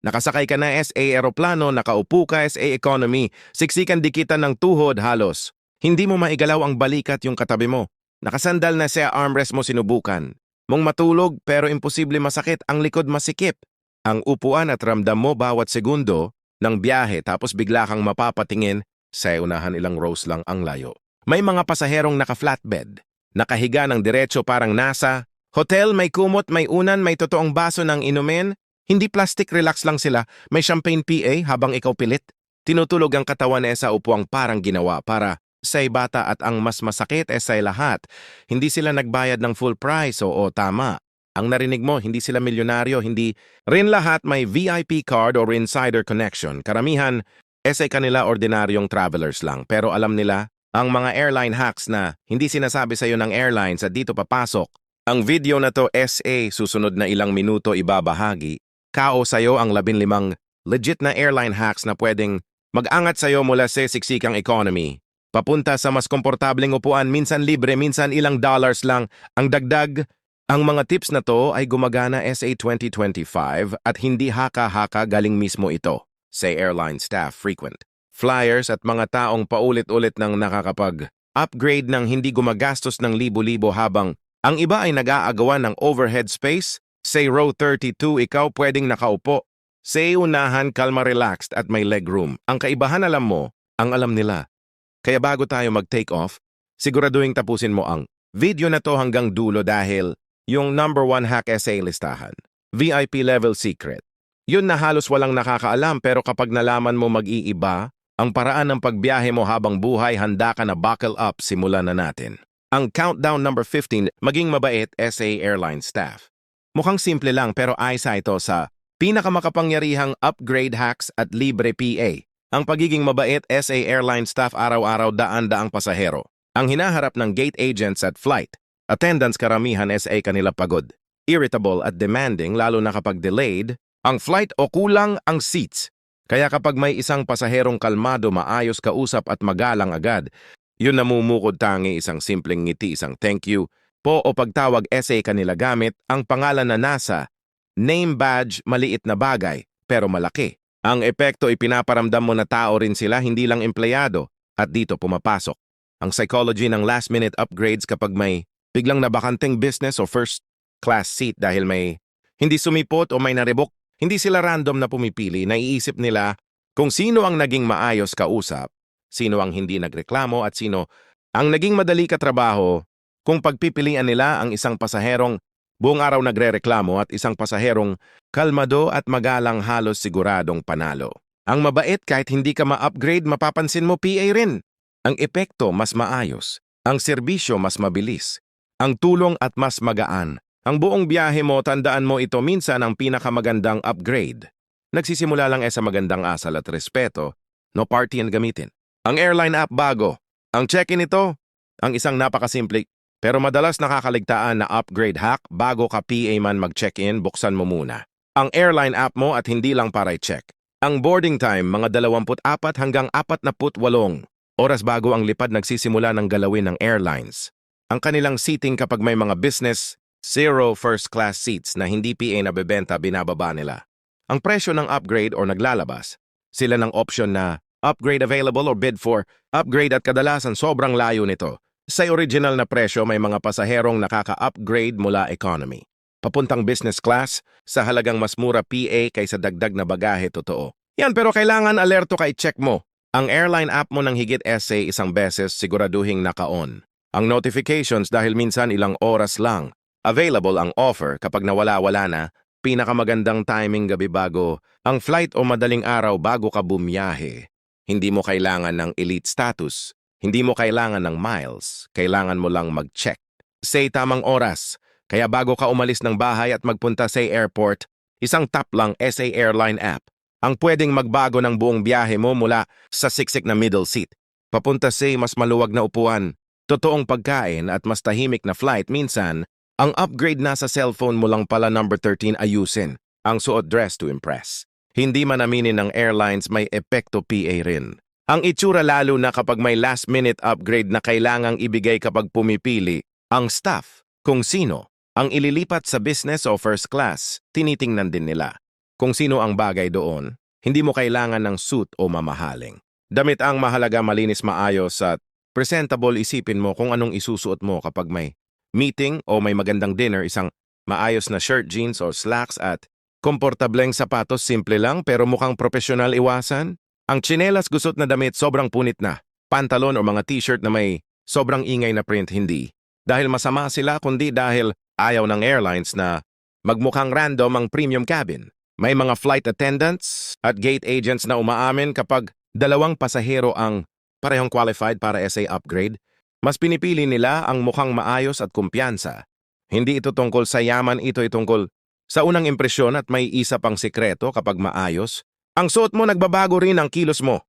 Nakasakay ka na SA Aeroplano, nakaupo ka SA Economy, siksikan dikitan ng tuhod halos. Hindi mo maigalaw ang balikat yung katabi mo. Nakasandal na sa armrest mo sinubukan. Mong matulog pero imposible masakit, ang likod masikip. Ang upuan at ramdam mo bawat segundo ng biyahe tapos bigla kang mapapatingin sa unahan ilang rows lang ang layo. May mga pasaherong naka-flatbed, nakahiga ng diretso parang nasa hotel, may kumot, may unan, may totoong baso ng inumin. Hindi plastic, relax lang sila. May champagne PA habang ikaw pilit. Tinutulog ang katawan sa upuang parang ginawa para sa bata at ang mas masakit sa lahat. Hindi sila nagbayad ng full price, oo tama. Ang narinig mo, hindi sila milyonaryo, hindi rin lahat may VIP card or insider connection. Karamihan, kanila ordinaryong travelers lang. Pero alam nila, ang mga airline hacks na hindi sinasabi sa iyo ng airlines at dito papasok. Ang video na to susunod na ilang minuto ibabahagi. Kao sa'yo ang 15 legit na airline hacks na pwedeng mag-angat sa'yo mula sa siksikang economy. Papunta sa mas komportableng upuan, minsan libre, minsan ilang dollars lang. Ang dagdag, ang mga tips na to ay gumagana SA 2025 at hindi haka-haka galing mismo ito sa airline staff, frequent flyers at mga taong paulit-ulit ng nakakapag-upgrade ng hindi gumagastos ng libo-libo habang ang iba ay nag-aagawan ng overhead space. Say row 32, ikaw pwedeng nakaupo. Say unahan, kalma, relaxed at may leg room. Ang kaibahan alam mo, ang alam nila. Kaya bago tayo mag-take off, siguraduhin tapusin mo ang video na to hanggang dulo dahil yung number 1 hack listahan. VIP level secret. Yun na halos walang nakakaalam pero kapag nalaman mo mag-iiba, ang paraan ng pagbiyahe mo habang buhay, handa ka na, buckle up, simulan na natin. Ang countdown number 15, maging mabait SA airline staff. Mukhang simple lang pero isa ito sa pinakamakapangyarihang upgrade hacks at libre PA. Ang pagiging mabait SA airline staff, araw-araw daan-daang pasahero. Ang hinaharap ng gate agents at flight attendants, karamihan SA kanila pagod, irritable at demanding lalo na kapag delayed ang flight o kulang ang seats. Kaya kapag may isang pasaherong kalmado, maayos kausap at magalang agad, yun namumukod tangi isang simpleng ngiti, isang thank you po o pagtawag SA kanila gamit ang pangalan na nasa name badge, maliit na bagay pero malaki. Ang epekto ipinaparamdam mo na tao rin sila, hindi lang empleyado. At dito pumapasok ang psychology ng last-minute upgrades kapag may biglang nabakanteng business o first class seat dahil may hindi sumipot o may naribok. Hindi sila random na pumipili, naiisip nila kung sino ang naging maayos kausap, sino ang hindi nagreklamo at sino ang naging madali katrabaho. Kung pagpipilian nila ang isang pasaherong buong araw nagrereklamo at isang pasaherong kalmado at magalang, halos siguradong panalo. Ang mabait, kahit hindi ka ma-upgrade, mapapansin mo PA rin. Ang epekto mas maayos, ang serbisyo mas mabilis, ang tulong at mas magaan. Ang buong biyahe mo, tandaan mo ito, minsan ang pinakamagandang upgrade. Nagsisimula lang sa magandang asal at respeto, no party and gamitin. Ang airline app bago. Ang check-in ito, ang isang napakasimple pero madalas nakakaligtaan na upgrade hack. Bago ka PA man mag-check-in, buksan mo muna ang airline app mo at hindi lang para i-check. Ang boarding time, mga 24 hanggang 48 oras bago ang lipad nagsisimula ng galawin ng airlines. Ang kanilang seating kapag may mga business, 0 first class seats na hindi PA na bebenta, binababa nila. Ang presyo ng upgrade o naglalabas, sila ng option na upgrade available or bid for upgrade at kadalasan sobrang layo nito. Sa original na presyo, may mga pasaherong nakaka-upgrade mula economy papuntang business class sa halagang mas mura PA kaysa dagdag na bagahe, totoo. Yan, pero kailangan alerto ka, i-check mo ang airline app mo ng higit isang beses, siguraduhing naka-on ang notifications dahil minsan ilang oras lang available ang offer. Kapag nawala-wala na, pinakamagandang timing gabi bago ang flight o madaling araw bago ka bumiyahe. Hindi mo kailangan ng elite status, hindi mo kailangan ng miles, kailangan mo lang mag-check. Say tamang oras, kaya bago ka umalis ng bahay at magpunta sa airport, isang tap lang SA Airline app ang pwedeng magbago ng buong biyahe mo mula sa siksik na middle seat papunta sa mas maluwag na upuan, totoong pagkain at mas tahimik na flight. Minsan, ang upgrade nasa cellphone mo lang pala. Number 13, ayusin ang suot, dress to impress. Hindi man aminin ng airlines, may epekto PA rin ang itsura, lalo na kapag may last-minute upgrade na kailangang ibigay. Kapag pumipili ang staff kung sino ang ililipat sa business o first class, tinitingnan din nila kung sino ang bagay doon. Hindi mo kailangan ng suit o mamahaling. Damit ang mahalaga, malinis, maayos at presentable. Isipin mo kung anong isusuot mo kapag may meeting o may magandang dinner. Isang maayos na shirt, jeans o slacks at komportableng sapatos. Simple lang pero mukhang profesional. Iwasan ang tsinelas, gusot na damit, sobrang punit na pantalon o mga t-shirt na may sobrang ingay na print. Hindi dahil masama sila, kundi dahil ayaw ng airlines na magmukhang random ang premium cabin. May mga flight attendants at gate agents na umaamin kapag dalawang pasahero ang parehong qualified para SA upgrade, mas pinipili nila ang mukhang maayos at kumpiyansa. Hindi ito tungkol sa yaman, ito ay tungkol sa unang impresyon at may isa pang sikreto. Kapag maayos ang suot mo, nagbabago rin ang kilos mo.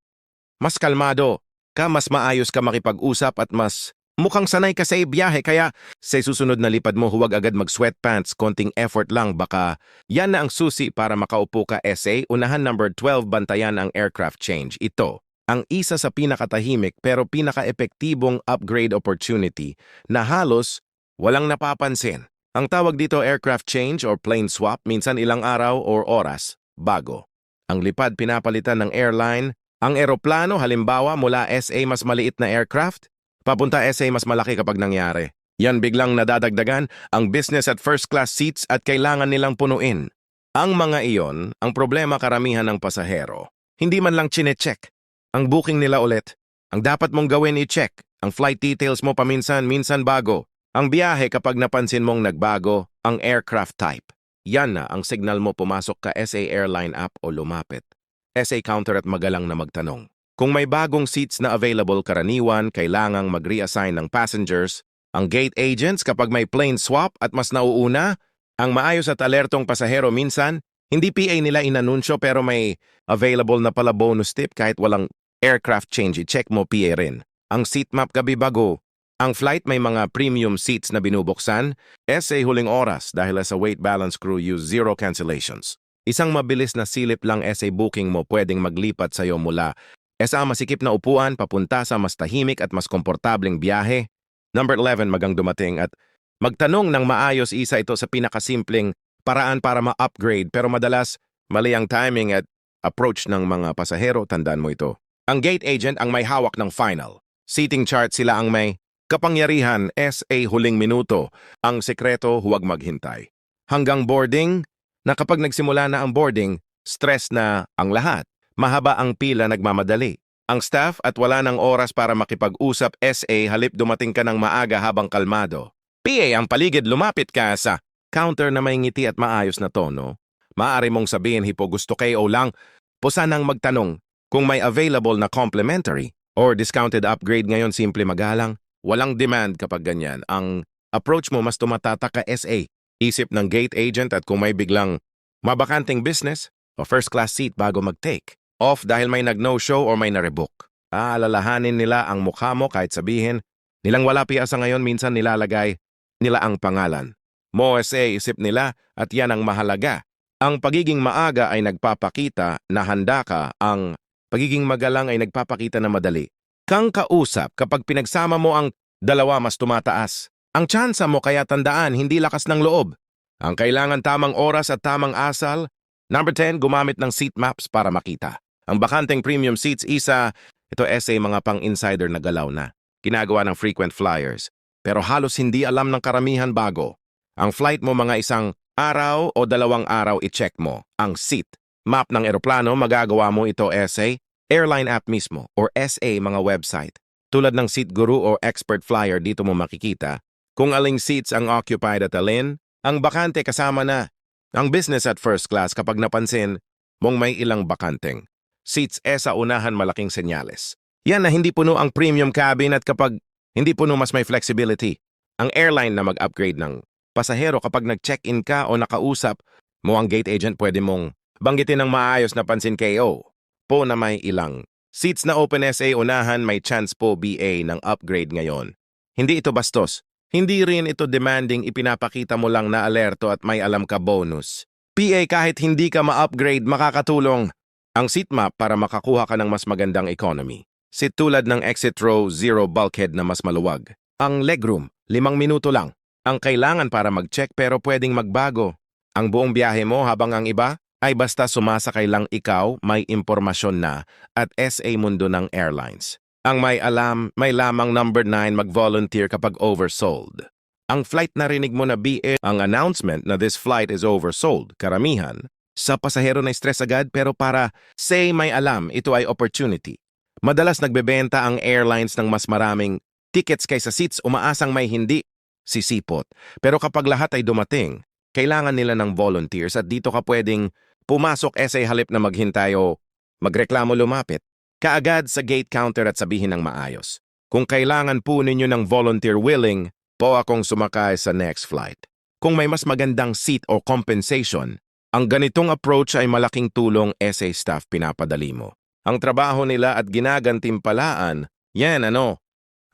Mas kalmado ka, mas maayos ka makipag-usap at mas mukhang sanay ka sa biyahe. Kaya sa susunod na lipad mo, huwag agad mag-sweatpants. Konting effort lang, baka yan na ang susi para makaupo ka SA. Unahan number 12, bantayan ang aircraft change. Ito ang isa sa pinakatahimik pero pinaka-epektibong upgrade opportunity na halos walang napapansin. Ang tawag dito aircraft change or plane swap, minsan ilang araw or oras bago ang lipad pinapalitan ng airline. Ang eroplano, halimbawa mula SA mas maliit na aircraft, papunta SA mas malaki. Kapag nangyari yan, biglang nadadagdagan ang business at first class seats at kailangan nilang punuin ang mga iyon. Ang problema, karamihan ng pasahero hindi man lang chine-check ang booking nila ulit. Ang dapat mong gawin, i-check ang flight details mo paminsan-minsan bago ang biyahe. Kapag napansin mong nagbago ang aircraft type, yan na ang signal mo. Pumasok ka SA airline app o lumapit SA counter at magalang na magtanong. Kung may bagong seats na available, karaniwan kailangang mag-reassign ng passengers ang gate agents kapag may plane swap at mas nauuna ang maayos at alertong pasahero. Minsan, hindi PA nila inanunsyo pero may available na pala bonus tip kahit walang aircraft change. I-check mo PA rin ang seat map gabi bago ang flight. May mga premium seats na binubuksan SA huling oras dahil sa weight balance crew use zero cancellations. Isang mabilis na silip lang SA booking mo, pwedeng maglipat sa'yo mula SA masikip na upuan papunta sa mas tahimik at mas komportableng biyahe. Number 11, magang dumating at magtanong ng maayos. Isa ito sa pinakasimpleng paraan para ma-upgrade pero madalas mali ang timing at approach ng mga pasahero. Tandaan mo ito. Ang gate agent ang may hawak ng final seating chart. Sila ang may kapangyarihan. SA huling minuto. Ang sekreto, huwag maghintay hanggang boarding, na kapag nagsimula na ang boarding, stress na ang lahat. Mahaba ang pila, nagmamadali ang staff at wala ng oras para makipag-usap. SA halip dumating ka ng maaga habang kalmado. PA ang paligid, lumapit ka sa counter na may ngiti at maayos na tono. Maaari mong sabihin, hipo, gusto kayo lang po sanang magtanong kung may available na complimentary or discounted upgrade ngayon. Simple, magalang, walang demand. Kapag ganyan ang approach mo, mas tumatatak ka SA. Isip ng gate agent at kung may biglang mabakanting business o first class seat bago mag-take off dahil may nag-no-show or may na-rebook. Alalahanin nila ang mukha mo kahit sabihin nilang wala piyasa ngayon. Minsan nilalagay nila ang pangalan mo SA. Isip nila at yan ang mahalaga. Ang pagiging maaga ay nagpapakita na handa ka. Ang pagiging magalang ay nagpapakita na madali kang kausap. Kapag pinagsama mo ang dalawa, mas tumataas ang tsansa mo. Kaya tandaan, hindi lakas ng loob ang kailangan, tamang oras at tamang asal. Number 10, gumamit ng seat maps para makita ang bakanteng premium seats. Isa ito SA mga pang-insider na galaw na ginagawa ng frequent flyers pero halos hindi alam ng karamihan. Bago ang flight mo, mga isang araw o 2 araw, i-check mo ang seat map ng eroplano. Magagawa mo ito SA airline app mismo or SA mga website tulad ng Seat Guru o Expert Flyer. Dito mo makikita kung aling seats ang occupied at alin ang bakante, kasama na ang business at first class. Kapag napansin mong may ilang bakanteng seats sa unahan, malaking senyales yan na hindi puno ang premium cabin. At kapag hindi puno, mas may flexibility ang airline na mag-upgrade ng pasahero. Kapag nag-check-in ka o nakausap mo ang gate agent, pwede mong banggitin ng maayos na pansin KO po na may ilang seats na open SA unahan. May chance po BA ng upgrade ngayon. Hindi ito bastos. Hindi rin ito demanding. Ipinapakita mo lang na alerto at may alam ka bonus. PA, kahit hindi ka ma-upgrade, makakatulong ang seat map para makakuha ka ng mas magandang economy. Seat tulad ng exit row, zero bulkhead na mas maluwag. Ang legroom, 5 minuto lang ang kailangan para mag-check pero pwedeng magbago ang buong biyahe mo. Habang ang iba ay basta sumasakay lang ikaw, may impormasyon na, at SA Mundo ng Airlines. Ang may alam, may lamang number 9 mag-volunteer kapag oversold. Ang flight narinig mo na BA, ang announcement na this flight is oversold, karamihan, sa pasahero na stress agad pero para say may alam, ito ay opportunity. Madalas nagbebenta ang airlines ng mas maraming tickets kaysa seats, umaasang may hindi sisipot. Pero kapag lahat ay dumating, kailangan nila ng volunteers at dito ka pwedeng pumasok SA halip na maghintay o magreklamo lumapit. Kaagad sa gate counter at sabihin ng maayos. Kung kailangan po ninyo ng volunteer willing, po akong sumakay sa next flight. Kung may mas magandang seat o compensation, ang ganitong approach ay malaking tulong SA staff pinapadali mo. Ang trabaho nila at ginagantimpalaan, yan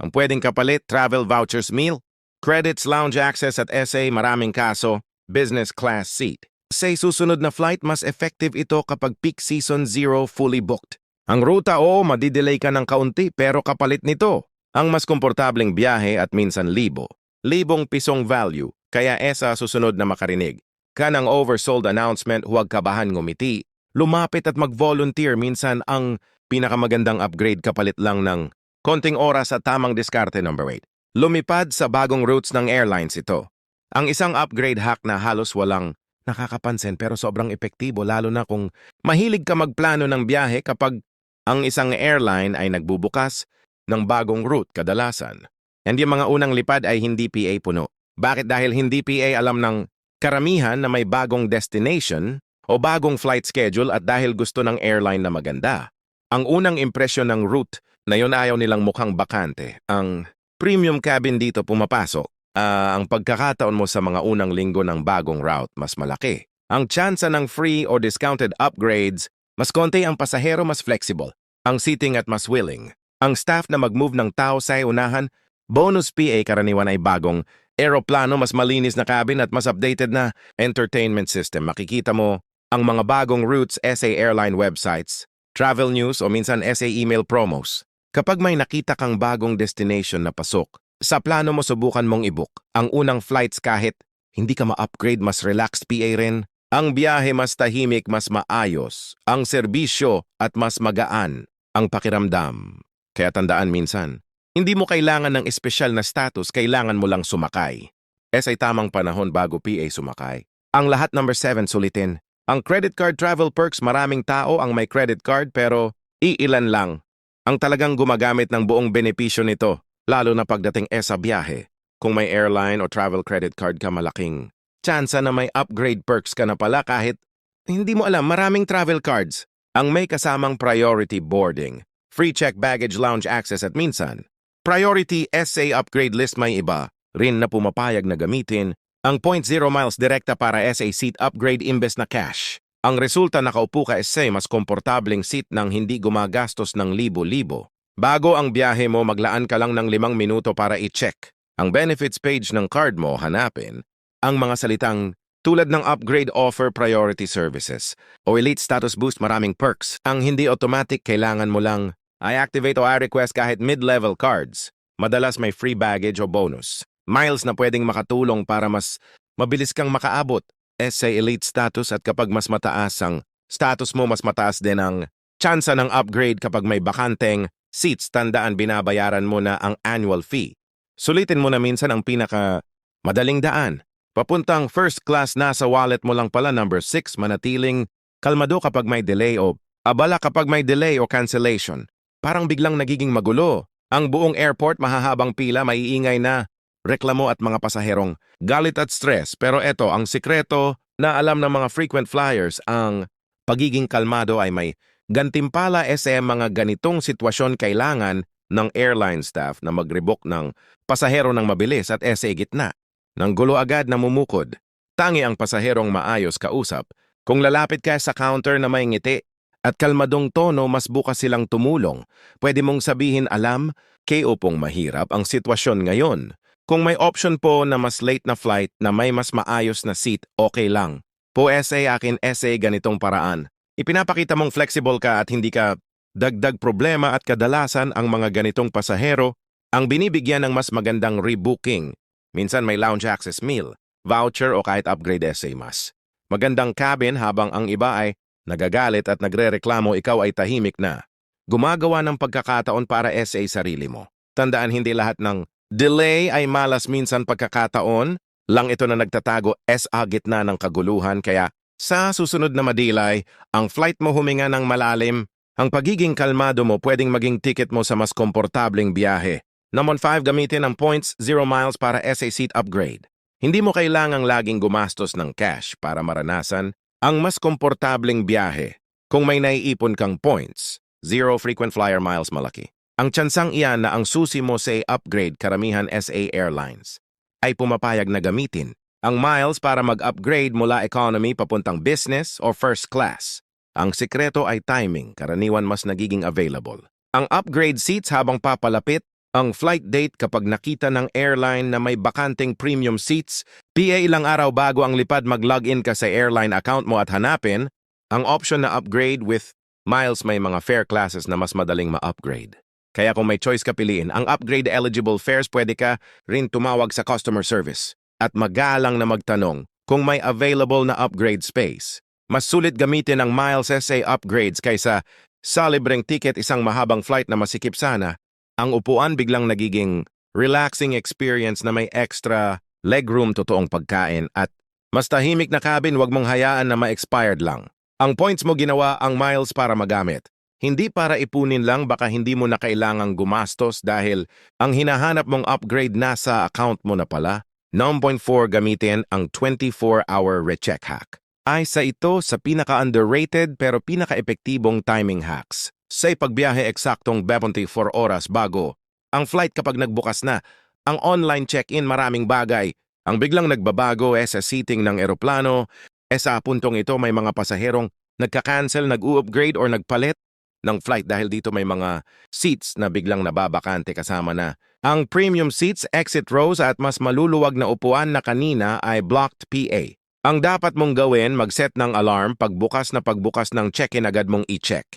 ang pwedeng kapalit, travel vouchers meal, credits, lounge access at SA, maraming kaso, business class seat. Sa susunod na flight, mas effective ito kapag peak season 0 fully booked. Ang ruta madidelay ka ng kaunti pero kapalit nito. Ang mas komportableng biyahe at minsan libong pisong value, kaya susunod na makarinig. Kanang oversold announcement, huwag kabahan ngumiti. Lumapit at mag-volunteer, minsan ang pinakamagandang upgrade kapalit lang ng konting oras at tamang diskarte number 8. Lumipad sa bagong routes ng airlines ito. Ang isang upgrade hack na halos walang nakakapansin pero sobrang epektibo lalo na kung mahilig ka magplano ng biyahe kapag ang isang airline ay nagbubukas ng bagong route kadalasan. And yung mga unang lipad ay hindi PA puno. Bakit? Dahil hindi PA alam ng karamihan na may bagong destination o bagong flight schedule at dahil gusto ng airline na maganda. Ang unang impresyon ng route na yun ayaw nilang mukhang bakante. Ang premium cabin dito pumapasok. Ang pagkakataon mo sa mga unang linggo ng bagong route mas malaki. Ang tsansa ng free or discounted upgrades, mas konti ang pasahero, mas flexible. Ang seating at mas willing. Ang staff na mag-move ng tao sa unahan, bonus PA karaniwan ay bagong aeroplano, mas malinis na cabin at mas updated na entertainment system. Makikita mo ang mga bagong routes SA airline websites, travel news o minsan SA email promos. Kapag may nakita kang bagong destination na pasok, sa plano mo subukan mong i-book ang unang flights kahit hindi ka ma-upgrade, mas relaxed PA rin. Ang biyahe mas tahimik, mas maayos. Ang serbisyo at mas magaan ang pakiramdam. Kaya tandaan minsan, hindi mo kailangan ng espesyal na status, kailangan mo lang sumakay. Ay tamang panahon bago PA sumakay. Ang lahat number 7 sulitin. Ang credit card travel perks, maraming tao ang may credit card pero iilan lang ang talagang gumagamit ng buong benepisyo nito, lalo na pagdating sa biyahe. Kung may airline o travel credit card ka, malaking tsansa na may upgrade perks ka na pala kahit hindi mo alam. Maraming travel cards ang may kasamang priority boarding, free check baggage lounge access at minsan priority SA upgrade list. May iba rin na pumapayag na gamitin ang 0.0 miles direkta para SA seat upgrade imbes na cash. Ang resulta, nakaupo ka SA mas komportableng seat nang hindi gumagastos ng libo-libo. Bago ang biyahe mo, maglaan ka lang ng 5 minuto para i-check ang benefits page ng card mo, hanapin ang mga salitang tulad ng upgrade offer, priority services o elite status boost. Maraming perks. Ang hindi automatic, kailangan mo lang i-activate o i-request kahit mid-level cards. Madalas may free baggage o bonus. Miles na pwedeng makatulong para mas mabilis kang makaabot sa elite status at kapag mas mataas ang status mo, mas mataas din ang tsansa ng upgrade kapag may bakanteng seats. Tandaan, binabayaran mo na ang annual fee. Sulitin mo na minsan ang pinaka madaling daan. Papuntang first class, nasa wallet mo lang pala. Number 6, manatiling kalmado kapag may delay o abala kapag may delay o cancellation. Parang biglang nagiging magulo. Ang buong airport, mahahabang pila, maiingay na reklamo at mga pasaherong galit at stress. Pero eto, ang sikreto na alam ng mga frequent flyers, ang pagiging kalmado ay may gantimpala. Sa mga ganitong sitwasyon, kailangan ng airline staff na mag-rebook ng pasahero ng mabilis at sa gitna ng gulo agad namumukod. Tangi ang pasaherong maayos kausap. Kung lalapit ka sa counter na may ngiti at kalmadong tono, mas bukas silang tumulong. Pwede mong sabihin, alam, kayo pong mahirap ang sitwasyon ngayon. Kung may option po na mas late na flight na may mas maayos na seat, okay lang. Po akin ganitong paraan. Ipinapakita mong flexible ka at hindi ka dagdag problema at kadalasan ang mga ganitong pasahero ang binibigyan ng mas magandang rebooking. Minsan may lounge access meal, voucher o kahit upgrade mas Magandang cabin habang ang iba ay nagagalit at nagrereklamo, ikaw ay tahimik na. Gumagawa ng pagkakataon para SA sarili mo. Tandaan, hindi lahat ng delay ay malas, minsan pagkakataon lang ito na nagtatago SA gitna ng kaguluhan, kaya sa susunod na madilay, ang flight mo huminga ng malalim. Ang pagiging kalmado mo pwedeng maging ticket mo sa mas komportableng biyahe. Number 5, gamitin ang points 0 miles para SA seat upgrade. Hindi mo kailangang laging gumastos ng cash para maranasan ang mas komportableng biyahe. Kung may naiipon kang points, 0 frequent flyer miles malaki. Ang tsansang iyan na ang susi mo sa upgrade, karamihan SA Airlines ay pumapayag na gamitin ang miles para mag-upgrade mula economy papuntang business or first class. Ang sikreto ay timing, karaniwan mas nagiging available. Ang upgrade seats habang papalapit ang flight date, kapag nakita ng airline na may bakanting premium seats, ilang araw bago ang lipad, mag-login ka sa airline account mo at hanapin ang option na upgrade with miles. May mga fare classes na mas madaling ma-upgrade. Kaya kung may choice ka piliin ang upgrade eligible fares, pwede ka rin tumawag sa customer service at magalang na magtanong kung may available na upgrade space. Mas sulit gamitin ang miles SA upgrades kaysa sa libreng ticket. Isang mahabang flight na masikip sana, ang upuan biglang nagiging relaxing experience na may extra legroom, totoong pagkain, at mas tahimik na cabin. Huwag mong hayaan na ma-expired lang. Ang points mo ginawa ang miles para magamit, hindi para ipunin lang. Baka hindi mo na kailangang gumastos dahil ang hinahanap mong upgrade nasa account mo na pala. Number 4, gamitin ang 24-hour recheck hack. Isa ito sa pinaka-underrated pero pinaka-epektibong timing hacks. Sa pagbiyahe, eksaktong 24 oras bago ang flight, kapag nagbukas na ang online check-in, maraming bagay ang biglang nagbabago sa seating ng eroplano. Sa puntong ito, may mga pasaherong nagka-cancel, nag-u-upgrade or nagpalit ng flight dahil dito may mga seats na biglang nababakante, kasama na ang premium seats, exit rows at mas maluluwag na upuan na kanina ay blocked PA. Ang dapat mong gawin, mag-set ng alarm pagbukas ng check-in, agad mong i-check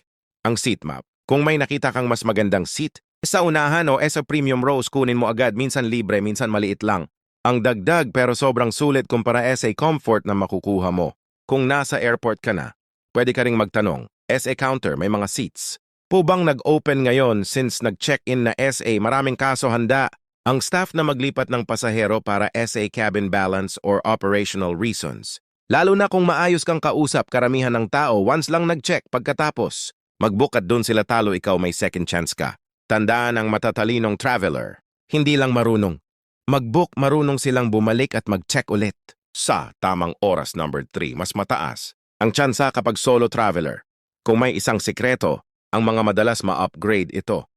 ang seat map. Kung may nakita kang mas magandang seat sa unahan o sa premium rows, kunin mo agad. Minsan libre, minsan maliit lang ang dagdag, pero sobrang sulit kumpara sa comfort na makukuha mo. Kung nasa airport ka na, pwede ka ring magtanong, SA counter, may mga seats po bang nag-open ngayon since nag-check-in na SA? Maraming kaso handa ang staff na maglipat ng pasahero para SA cabin balance or operational reasons. Lalo na kung maayos kang kausap, karamihan ng tao once lang nag-check, pagkatapos mag-book at dun sila talo, ikaw may second chance ka. Tandaan, ang matatalinong traveler, hindi lang marunong mag-book, marunong silang bumalik at mag-check ulit sa tamang oras. Number 3, mas mataas ang tsansa kapag solo traveler. Kung may isang sikreto, ang mga madalas ma-upgrade ito,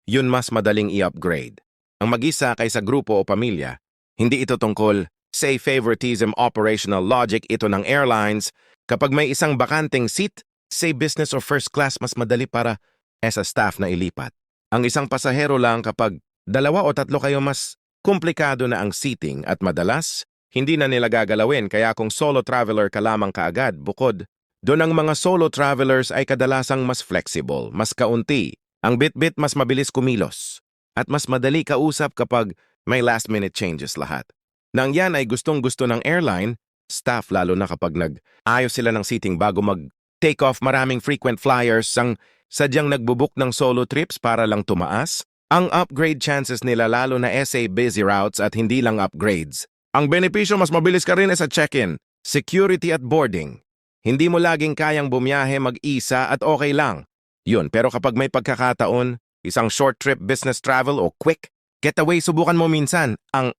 yun mas madaling i-upgrade. Ang mag-isa kaysa grupo o pamilya, hindi ito tungkol sa favoritism, operational logic ito ng airlines. Kapag may isang bakanting seat, say business or first class, mas madali para sa staff na ilipat ang isang pasahero lang. Kapag 2 o 3 kayo, mas komplikado na ang seating at madalas hindi na nila gagalawin. Kaya kung solo traveler ka lamang, kaagad bukod doon, ang mga solo travelers ay kadalasang mas flexible, mas kaunti ang bit-bit, mas mabilis kumilos at mas madali kausap kapag may last-minute changes. Lahat nang yan ay gustong-gusto ng airline staff, lalo na kapag nag-ayos sila ng seating bago mag-take off. Maraming frequent flyers ang sadyang nagbubuk ng solo trips para lang tumaas ang upgrade chances nila, lalo na SA busy routes at hindi lang upgrades. Ang benepisyo, mas mabilis ka rin sa check-in, security at boarding. Hindi mo laging kayang bumiyahe mag-isa at okay lang yun, pero kapag may pagkakataon, isang short trip, business travel o quick getaway, subukan mo. Minsan ang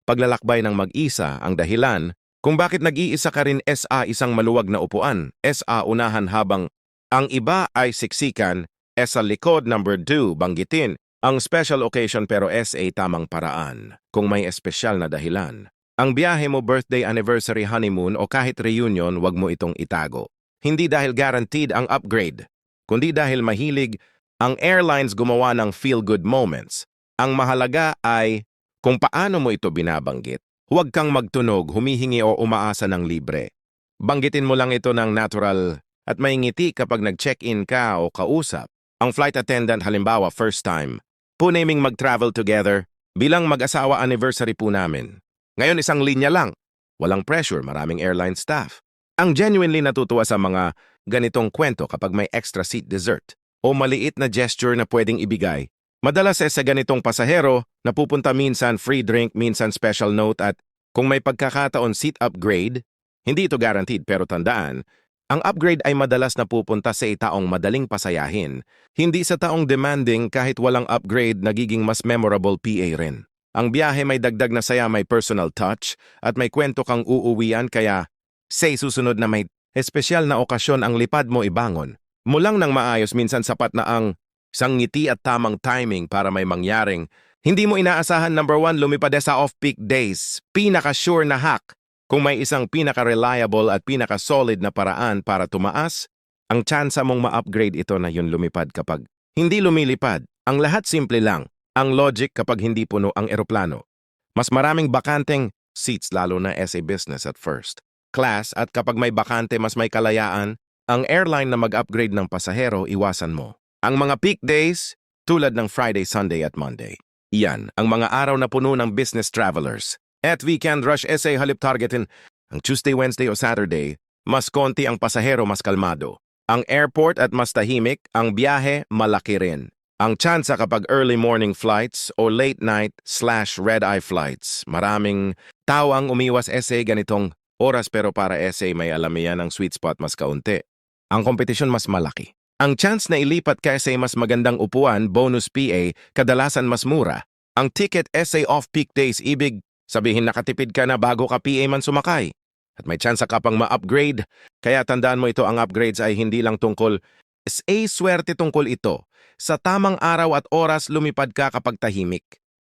paglalakbay ng mag-isa ang dahilan kung bakit nag-iisa ka rin. Isang maluwag na upuan, unahan habang ang iba ay siksikan sa likod. Number 2, banggitin ang special occasion pero tamang paraan. Kung may espesyal na dahilan, ang biyahe mo, birthday, anniversary, honeymoon o kahit reunion, wag mo itong itago. Hindi dahil guaranteed ang upgrade, kundi dahil mahilig ang airlines gumawa ng feel-good moments. Ang mahalaga ay kung paano mo ito binabanggit. Huwag kang magtunog, humihingi o umaasa ng libre. Banggitin mo lang ito ng natural at may ngiti kapag nag-check-in ka o kausap ang flight attendant. Halimbawa, first time po naming mag-travel together, bilang mag-asawa, anniversary po namin. Ngayon, isang linya lang. Walang pressure, maraming airline staff. Ang genuinely natutuwa sa mga ganitong kwento kapag may extra seat dessert o maliit na gesture na pwedeng ibigay. Madalas sa ganitong pasahero, napupunta minsan free drink, minsan special note at kung may pagkakataon seat upgrade, hindi ito guaranteed pero tandaan, ang upgrade ay madalas napupunta sa taong madaling pasayahin, hindi sa taong demanding kahit walang upgrade nagiging mas memorable PA rin. Ang biyahe may dagdag na saya, may personal touch at may kwento kang uuwian kaya say susunod na may espesyal na okasyon ang lipad mo ibangon. Mulang ng maayos minsan sapat na ang isang ngiti at tamang timing para may mangyaring. Hindi mo inaasahan number 1 lumipad sa off-peak days. Pinaka-sure na hack. Kung may isang pinaka-reliable at pinaka-solid na paraan para tumaas, ang tsansa mong ma-upgrade ito na yun lumipad kapag hindi lumilipad. Ang lahat simple lang. Ang logic kapag hindi puno ang eroplano. Mas maraming bakanteng seats lalo na SA business at first class at kapag may bakante mas may kalayaan, ang airline na mag-upgrade ng pasahero iwasan mo. Ang mga peak days, tulad ng Friday, Sunday at Monday. Iyan, ang mga araw na puno ng business travelers. At weekend rush SA halip targetin, ang Tuesday, Wednesday o Saturday, mas konti ang pasahero mas kalmado. Ang airport at mas tahimik, ang biyahe malaki rin. Ang tsansa kapag early morning flights o late night / red-eye flights, maraming tao ang umiwas SA ganitong oras pero para SA may alam yan ang sweet spot mas kaunti. Ang kompetisyon mas malaki. Ang chance na ilipat ka SA mas magandang upuan, bonus PA, kadalasan mas mura. Ang ticket SA off-peak days, ibig sabihin nakatipid ka na bago ka PA man sumakay. At may chance ka pang ma-upgrade. Kaya tandaan mo ito, ang upgrades ay hindi lang tungkol SA, swerte tungkol ito. Sa tamang araw at oras lumipad ka kapag tahimik.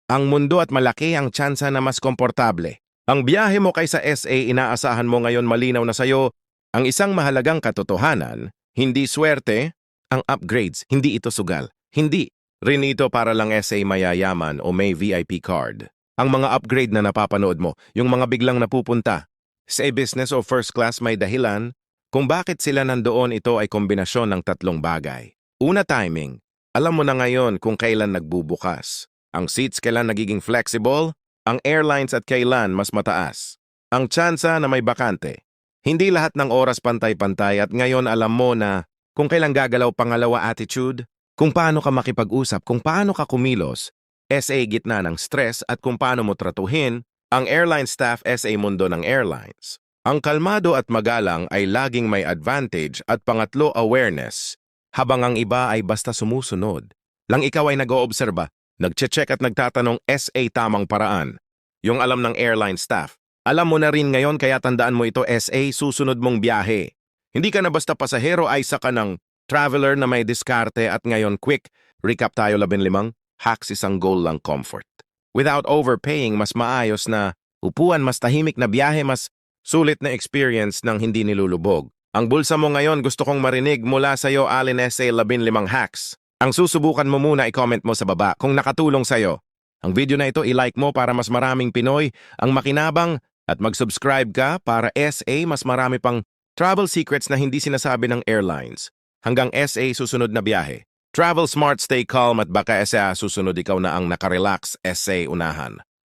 Ang mundo at malaki ang tsansa na mas komportable. Ang biyahe mo kaysa SA, inaasahan mo ngayon malinaw na sayo. Ang isang mahalagang katotohanan, hindi swerte, ang upgrades, hindi ito sugal. Hindi. Rin ito para lang SA mayayaman o may VIP card. Ang mga upgrade na napapanood mo, yung mga biglang napupunta, sa business o first class may dahilan, kung bakit sila nandoon ito ay kombinasyon ng tatlong bagay. Una, timing. Alam mo na ngayon kung kailan nagbubukas. Ang seats kailan nagiging flexible, ang airlines at kailan mas mataas. Ang tsansa na may bakante. Hindi lahat ng oras pantay-pantay at ngayon alam mo na kung kailan gagalaw. Pangalawa, attitude. Kung paano ka makipag-usap, kung paano ka kumilos, SA gitna ng stress at kung paano mo tratuhin ang airline staff, SA mundo ng airlines. Ang kalmado at magalang ay laging may advantage at pangatlo, awareness. Habang ang iba ay basta sumusunod, lang ikaw ay nag-oobserba, nagche-check at nagtatanong SA tamang paraan. Yung alam ng airline staff. Alam mo na rin ngayon kaya tandaan mo ito SA susunod mong biyahe. Hindi ka na basta pasahero ay saka ng traveler na may diskarte at ngayon quick, recap tayo 15, hacks isang goal lang comfort. Without overpaying, mas maayos na upuan, mas tahimik na biyahe, mas sulit na experience ng hindi nilulubog. Ang bulsa mo ngayon gusto kong marinig mula sa iyo alin SA 15 hacks. Ang susubukan mo muna i-comment mo sa baba kung nakatulong sa iyo. Ang video na ito i-like mo para mas maraming Pinoy ang makinabang at mag-subscribe ka para SA mas marami pang travel secrets na hindi sinasabi ng airlines. Hanggang SA susunod na biyahe. Travel smart, stay calm at baka SA susunod ikaw na ang nakarelax SA unahan.